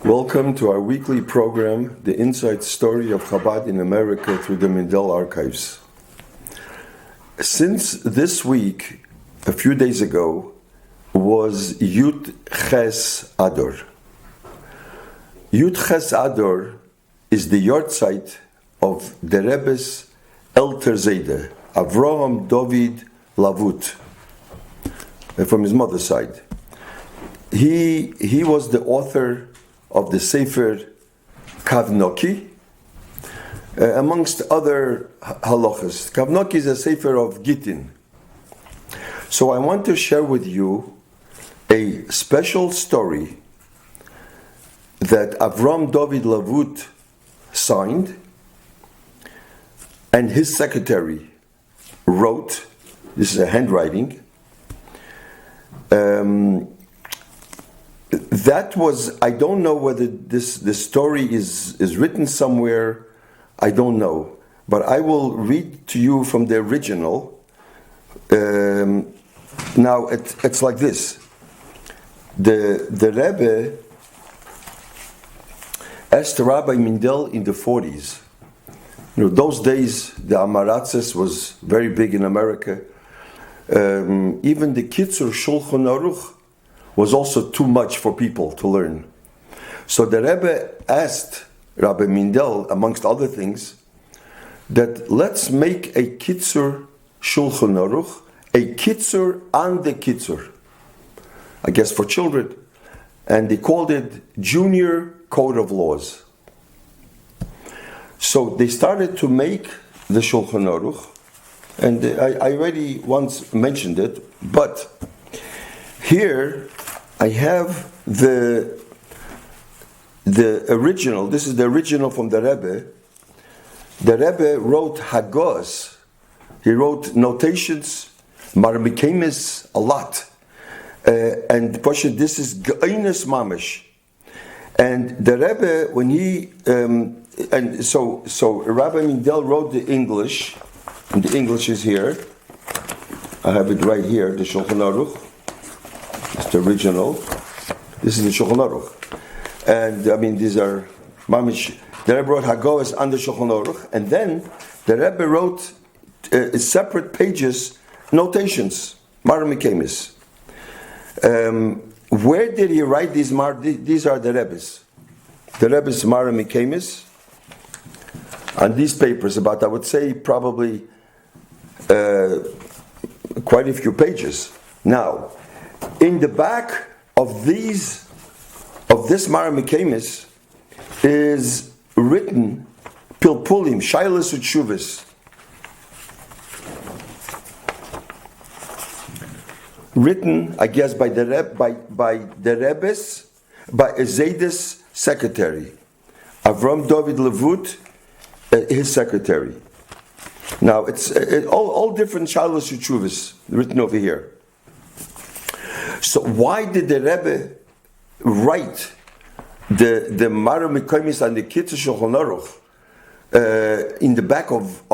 Welcome to our weekly program, The Inside Story of Chabad in America through the Mindel Archives. Since this week, a few days ago, was Yud Ches Ador. Yud Ches Ador is the yahrzeit of the Rebbe's Elter Zayde, Avram David Lavut, from his mother's side. He was the author of the Sefer Kavnoki, amongst other halachas. Kavnoki is a Sefer of Gittin. So I want to share with you a special story that Avram David Lavut signed and his secretary wrote. This is a handwriting. That was, I don't know whether this story is written somewhere, I don't know. But I will read to you from the original. Now, it's like this. The Rebbe asked Rabbi Mindel in the 40s. Those days, the Amaratzes was very big in America. Even the Kitzur Shulchan Aruch was also too much for people to learn. So the Rebbe asked Rabbi Mindel, amongst other things, that let's make a Kitzur Shulchan Aruch, a Kitzur and the Kitzur, I guess for children. And they called it Junior Code of Laws. So they started to make the Shulchan Aruch, and I already once mentioned it, but here I have the original. This is the original from the Rebbe. The Rebbe wrote Hagos. He wrote notations, Marmikemis, a lot. And Pasha, this is G'ainis Mamish. And the Rebbe, when he and so Rabbi Mindel wrote the English, and the English is here. I have it right here, the Shulchan Aruch. It's the original. This is the Shulchan Aruch. And I mean, these are Mamish. The Rebbe wrote Hagos on the Shulchan Aruch, and then the Rebbe wrote separate pages, notations, Marmikemis. Where did he write these? These are the Rebbe's. The Rebbe's Marmikemis on these papers, about, I would say, probably quite a few pages. Now, in the back of this Marmikemis is written Pilpulim, Shailas Utshuvas. Written, I guess, by the Rebbe's, by Zayde's secretary, Avram David Lavut, his secretary. Now it's all different Shailas Utshuvas written over here. So why did the Rebbe write the Marmikemis and the Kitzur Shulchan Aruch in the back of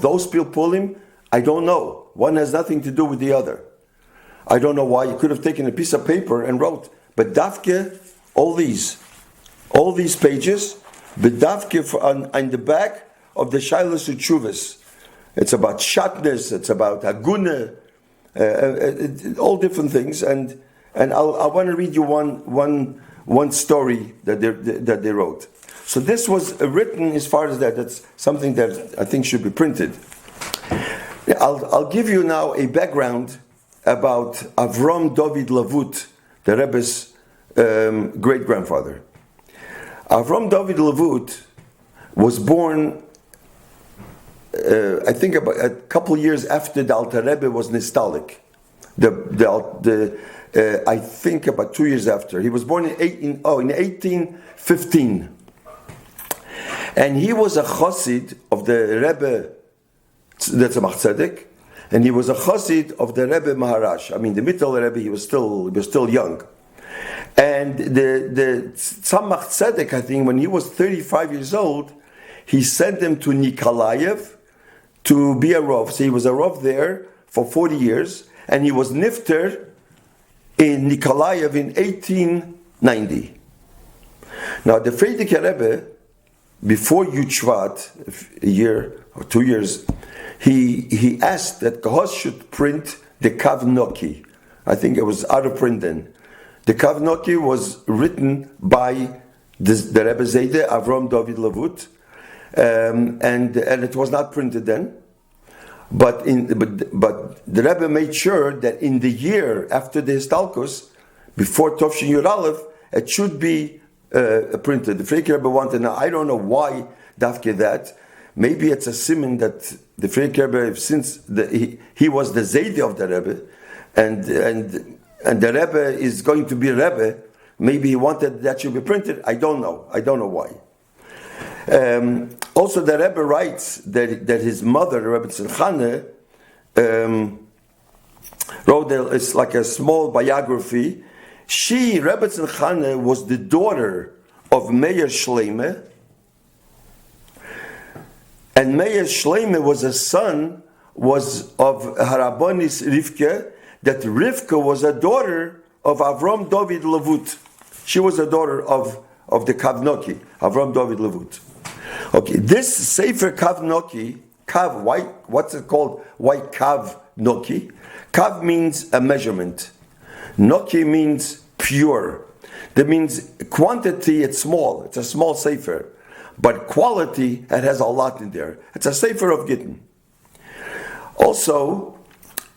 those Pilpulim? I don't know. One has nothing to do with the other. I don't know why. You could have taken a piece of paper and wrote, but Dafke, all these pages, but Dafke on the back of the Shailas Utshuvas. It's about shatnez, it's about agunah, all different things. And I want to read you one story that they wrote. So this was written as far as that. That's something that I think should be printed. I'll give you now a background about Avram David Lavut, the Rebbe's great-grandfather. Avram David Lavut was born, I think, about a couple years after the Alter Rebbe was Nistalik. I think about 2 years after. He was born in 1815. And he was a chassid of the Rebbe, that's a Tzedek, and he was a chassid of the Rebbe Maharash. I mean, the Mittel Rebbe, he was still young. And the Tzemach Tzedek, I think, when he was 35 years old, he sent him to Nikolaev to be a Rav. So he was a Rav there for 40 years, and he was Nifter in Nikolaev in 1890. Now, the Frierdiker Rebbe, before Yud Shvat, a year or 2 years, he asked that Kahos should print the Kav Noki. I think it was out of print then. The Kav Noki was written by the Rebbe Zayde, Avram David Lavut, and it was not printed then. But the Rebbe made sure that in the year after the Histalkus, before Tovshin Yud Aleph, it should be printed. The Frierdiker Rebbe wanted. Now I don't know why Dafke that. Maybe it's a siman that the Frierdiker Rebbe, since he was the Zayde of the Rebbe, and the Rebbe is going to be Rebbe, maybe he wanted that should be printed. I don't know why. Also, the Rebbe writes that his mother, Rebbe Tzimchane, wrote it's like a small biography. She, Rebbe Tzimchane, was the daughter of Meir Shleime, and Meir Shleime was a son of Harabonis Rivke, that Rivka was a daughter of Avram David Lavut. She was a daughter of the Kav Noki, Avram David Lavut. Okay, this Sefer Kav Noki, Kav, white, what's it called? White Kav Noki. Kav means a measurement. Noki means pure. That means quantity, it's small. It's a small Sefer. But quality, it has a lot in there. It's a Sefer of Gittin. Also,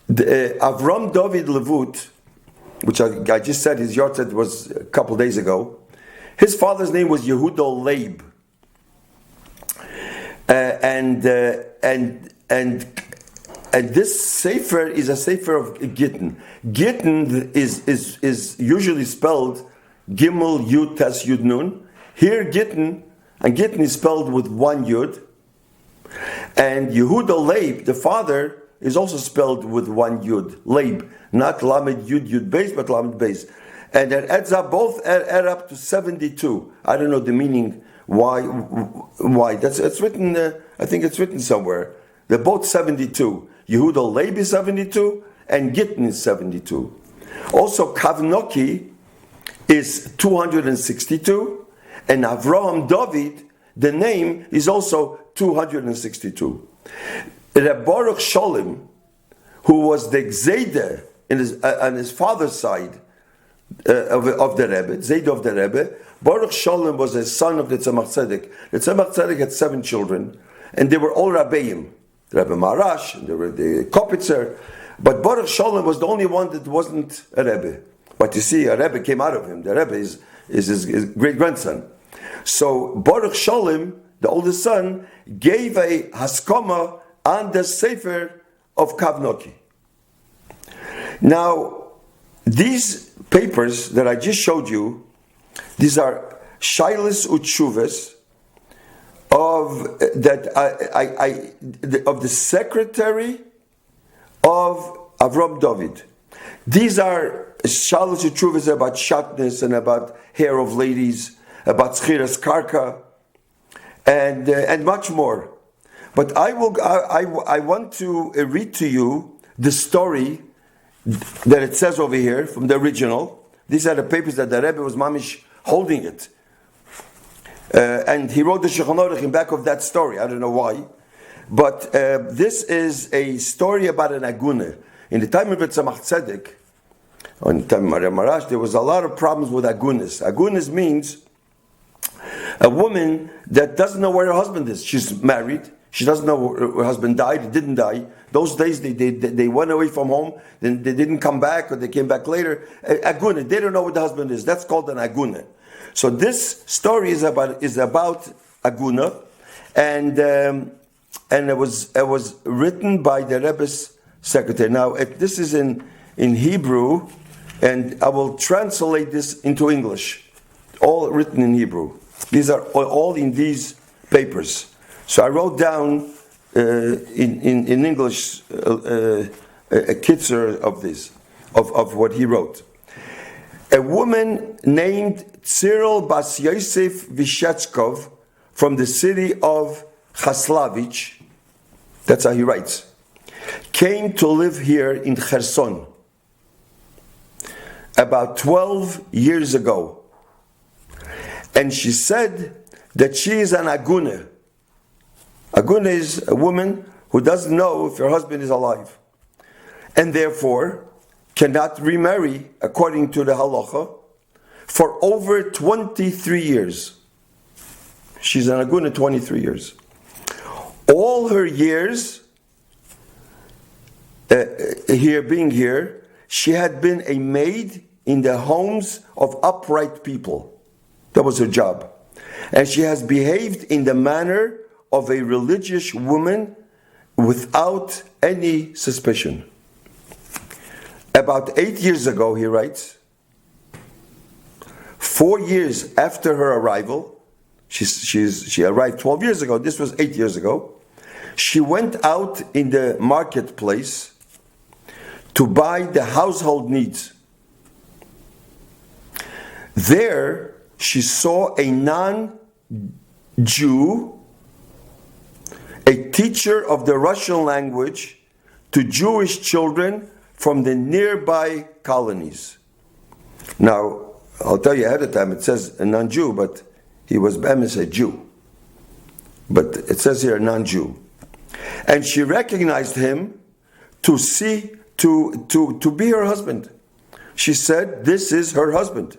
Avram David Lavut, which I just said his yahrzeit was a couple days ago, his father's name was Yehuda Leib. And this sefer is a sefer of Gittin. Gittin is usually spelled Gimel Yud Tes Yud Nun. Here Gittin, and Gittin is spelled with one Yud. And Yehuda Leib, the father, is also spelled with one Yud. Leib, not Lamed Yud Yud Beis, but Lamed Beis. And it adds up, both add up to 72. I don't know the meaning. Why? It's written. I think it's written somewhere. They're both 72. Yehuda Leib is 72, and Gittin is 72. Also, Kav Noki is 262, and Avraham David, the name, is also 262. Reb Baruch Sholem, who was the Zayde on his father's side of the Rebbe, Zayde of the Rebbe, Baruch Sholem was a son of the Tzemach Tzedek. The Tzemach Tzedek had 7 children, and they were all Rabbeim. The Rebbe Marash, and there were the Kopitzer, but Baruch Sholem was the only one that wasn't a Rebbe. But you see, a Rebbe came out of him. The Rebbe is his great-grandson. So Baruch Sholem, the oldest son, gave a haskama on the Sefer of Kav Noki. Now, these papers that I just showed you, these are Shailas Utshuves of the secretary of Avram David. These are Shailas Utshuves about shatnez and about hair of ladies, about Schiras Karka, and much more. But I want to read to you the story that it says over here from the original. These are the papers that the Rebbe was mamish holding it. And he wrote the Shulchan Aruch in back of that story. I don't know why. But this is a story about an agunah. In the time of Tzemach Tzedek, or in the time of Maria Marash, there was a lot of problems with agunas. Agunas means a woman that doesn't know where her husband is. She's married. She doesn't know her husband died, he didn't die. Those days they went away from home, then they didn't come back, or they came back later. Agunah, they don't know where the husband is. That's called an agunah. So this story is about agunah, and it was written by the Rebbe's secretary. Now this is in Hebrew, and I will translate this into English. All written in Hebrew. These are all in these papers. So I wrote down in English a kitzer of this, of what he wrote. A woman named Cyril Bas Yosef Vishechkov from the city of Chaslavich, that's how he writes, came to live here in Kherson about 12 years ago. And she said that she is an agunah. Agunah is a woman who doesn't know if her husband is alive, and therefore cannot remarry according to the halacha for over 23 years. She's an agunah 23 years. All her years being here, she had been a maid in the homes of upright people. That was her job. And she has behaved in the manner of a religious woman without any suspicion. About 8 years ago, he writes, 4 years after her arrival, she arrived 12 years ago, this was 8 years ago, she went out in the marketplace to buy the household needs. There, she saw a non-Jew, a teacher of the Russian language to Jewish children from the nearby colonies. Now, I'll tell you ahead of time, it says a non-Jew, but he was a Jew. But it says here a non-Jew. And she recognized him to be her husband. She said, this is her husband.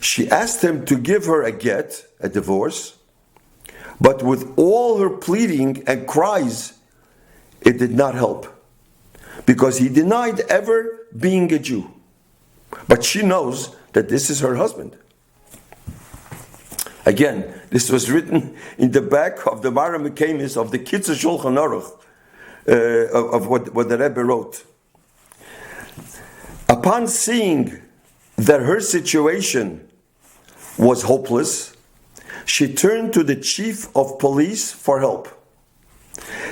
She asked him to give her a get, a divorce, but with all her pleading and cries, it did not help, because he denied ever being a Jew. But she knows that this is her husband. Again, this was written in the back of the Mara Mekamis of the Kitzur Shulchan Aruch, of what the Rebbe wrote. Upon seeing that her situation was hopeless, she turned to the chief of police for help.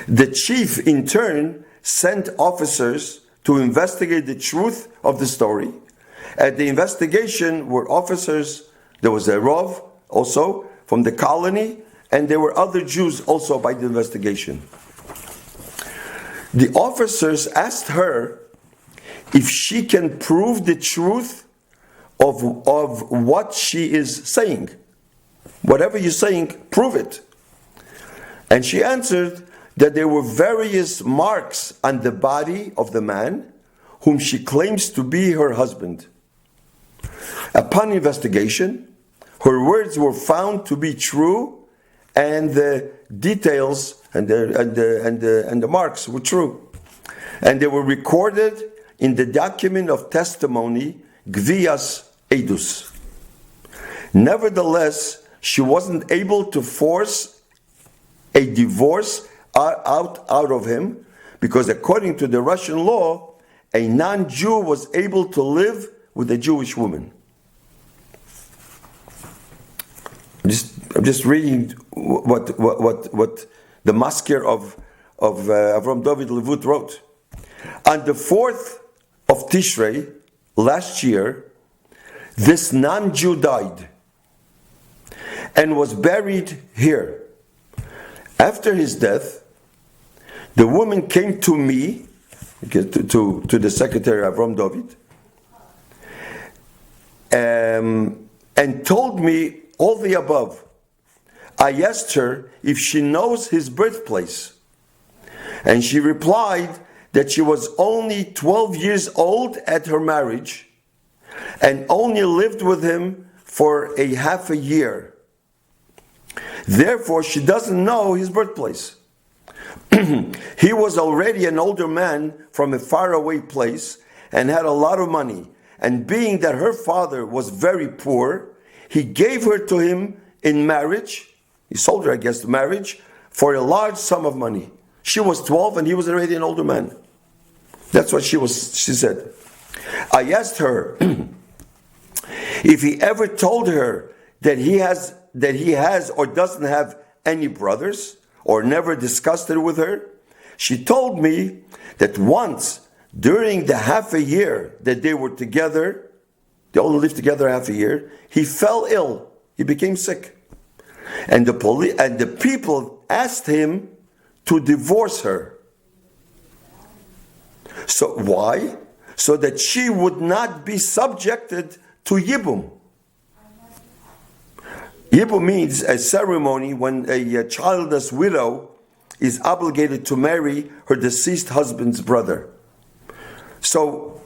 The chief, in turn, sent officers to investigate the truth of the story. At the investigation were officers, there was a Rav also from the colony, and there were other Jews also by the investigation. The officers asked her if she can prove the truth of what she is saying. Whatever you're saying, prove it. And she answered that there were various marks on the body of the man whom she claims to be her husband. Upon investigation, her words were found to be true, and the details and the marks were true. And they were recorded in the document of testimony, Gvias Edus. Nevertheless, she wasn't able to force a divorce out of him, because according to the Russian law, a non-Jew was able to live with a Jewish woman. I'm just reading what the masker of Avram David Lavut wrote. On the 4th of Tishrei last year, this non-Jew died and was buried here. After his death, the woman came to me, to the secretary Avram David, and told me all the above. I asked her if she knows his birthplace, and she replied that she was only 12 years old at her marriage and only lived with him for a half a year. Therefore, she doesn't know his birthplace. He was already an older man from a faraway place and had a lot of money. And being that her father was very poor, he gave her to him in marriage. He sold her, I guess, to marriage for a large sum of money. She was 12 and he was already an older man. That's what she said. I asked her if he ever told her that he has or doesn't have any brothers, or never discussed it with her. She told me that once during the half a year that they were together, they only lived together half a year, he fell ill. He became sick. And the people asked him to divorce her. So why? So that she would not be subjected to Yibum. Yibum means a ceremony when a childless widow is obligated to marry her deceased husband's brother. So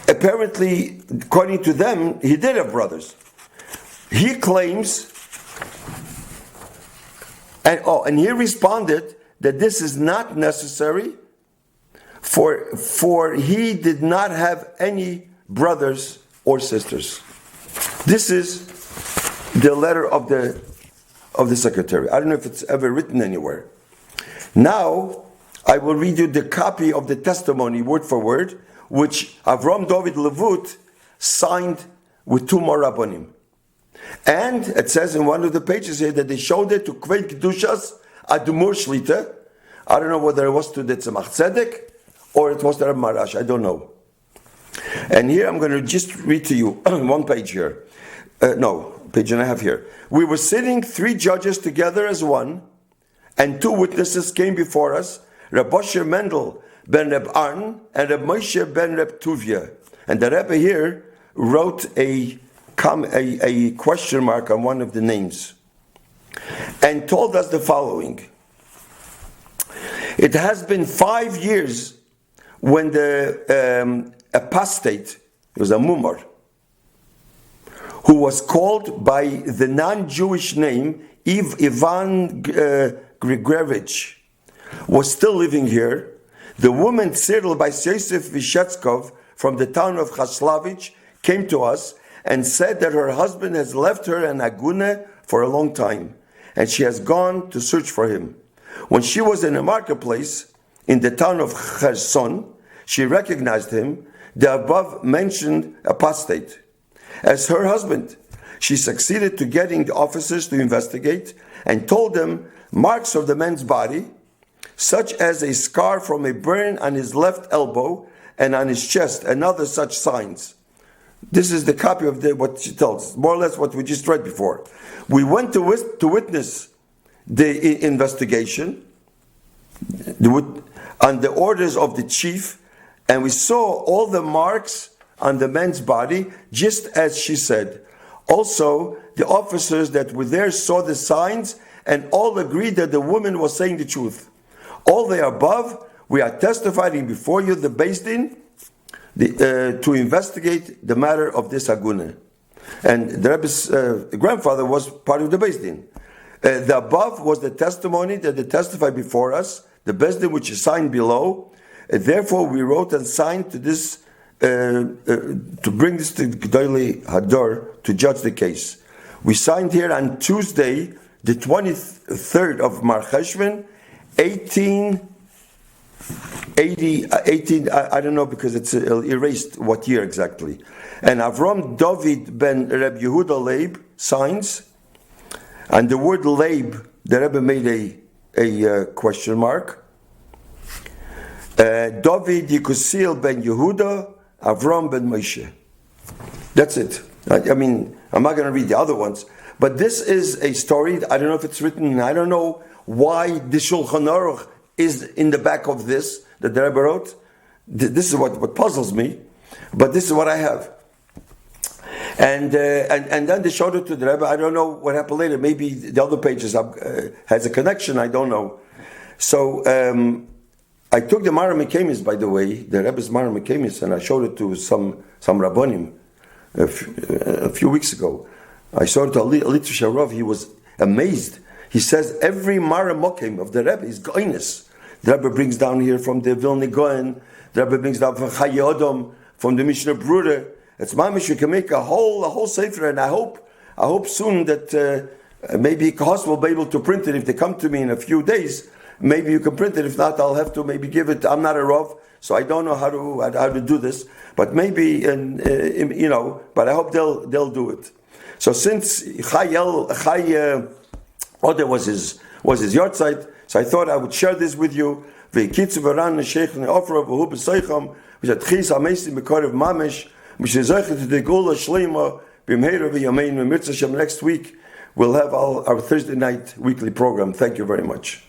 apparently, according to them, he did have brothers. He claims, and he responded that this is not necessary, for he did not have any brothers or sisters. This is the letter of the secretary. I don't know if it's ever written anywhere. Now, I will read you the copy of the testimony, word for word, which Avram David Lavut signed with 2 more Rabbanim. And it says in one of the pages here that they showed it to Kveit Kedushas Adumur Shlita. I don't know whether it was to the Tzemach Tzedek or it was the Reb Marash. I don't know. And here I'm going to just read to you one page here. Page and a half here. We were sitting 3 judges together as one, and 2 witnesses came before us, Reb Moshe Mendel ben Reb Arn and Reb Moshe ben Reb Tuvia. And the Rebbe here wrote a question mark on one of the names and told us the following. It has been 5 years when the apostate, he was a mumar, who was called by the non-Jewish name Ivan Grigorevich, was still living here. The woman Cyril by Yosef Vishetskov from the town of Chaslavich came to us and said that her husband has left her an agunah for a long time, and she has gone to search for him. When she was in a marketplace in the town of Kherson, she recognized him, the above mentioned apostate, as her husband. She succeeded to getting the officers to investigate and told them marks of the man's body, such as a scar from a burn on his left elbow and on his chest, and other such signs. This is the copy of what she tells, more or less what we just read before. We went to witness the investigation on the orders of the chief, and we saw all the marks on the man's body, just as she said. Also, the officers that were there saw the signs, and all agreed that the woman was saying the truth. All the above, we are testifying before you, the Beis Din, to investigate the matter of this agunah. And the Rebbe's grandfather was part of the Beis Din. The above was the testimony that they testified before us, the Beis Din which is signed below. Therefore, we wrote and signed to this to bring this to Gedolei Hador to judge the case. We signed here on Tuesday, the 23rd of Mar Cheshvan, 18, I don't know because it's erased what year exactly. And Avram David ben Reb Yehuda Leib signs, and the word Leib, the Rebbe made a question mark. David Yikusil ben Yehuda, Avram ben Moshe. That's it. I mean, I'm not going to read the other ones, but this is a story. I don't know if it's written. I don't know why the Shulchan Aruch is in the back of this that the Rebbe wrote. This is what puzzles me, but this is what I have. And then they showed it to the Rebbe. I don't know what happened later. Maybe the other pages has a connection. I don't know. So I took the Mara Mekemis, by the way, the Rebbe's Mara Mekemis, and I showed it to some Rabbonim a few weeks ago. I showed it to Alitu Sharov. He was amazed. He says every Mara Mokem of the Rebbe is goiness. The Rebbe brings down here from the Vilna Goen. The Rebbe brings down from Chaye Odom, from the Mishnah Brura. It's mamish. You can make a whole sefer, and I hope soon that maybe Kahos will be able to print it if they come to me in a few days. Maybe you can print it. If not, I'll have to maybe give it. I'm not a Rav, so I don't know how to do this. But maybe, but I hope they'll do it. So since Chay Ode was his yahrzeit, so I thought I would share this with you. Next week we'll have our Thursday night weekly program. Thank you very much.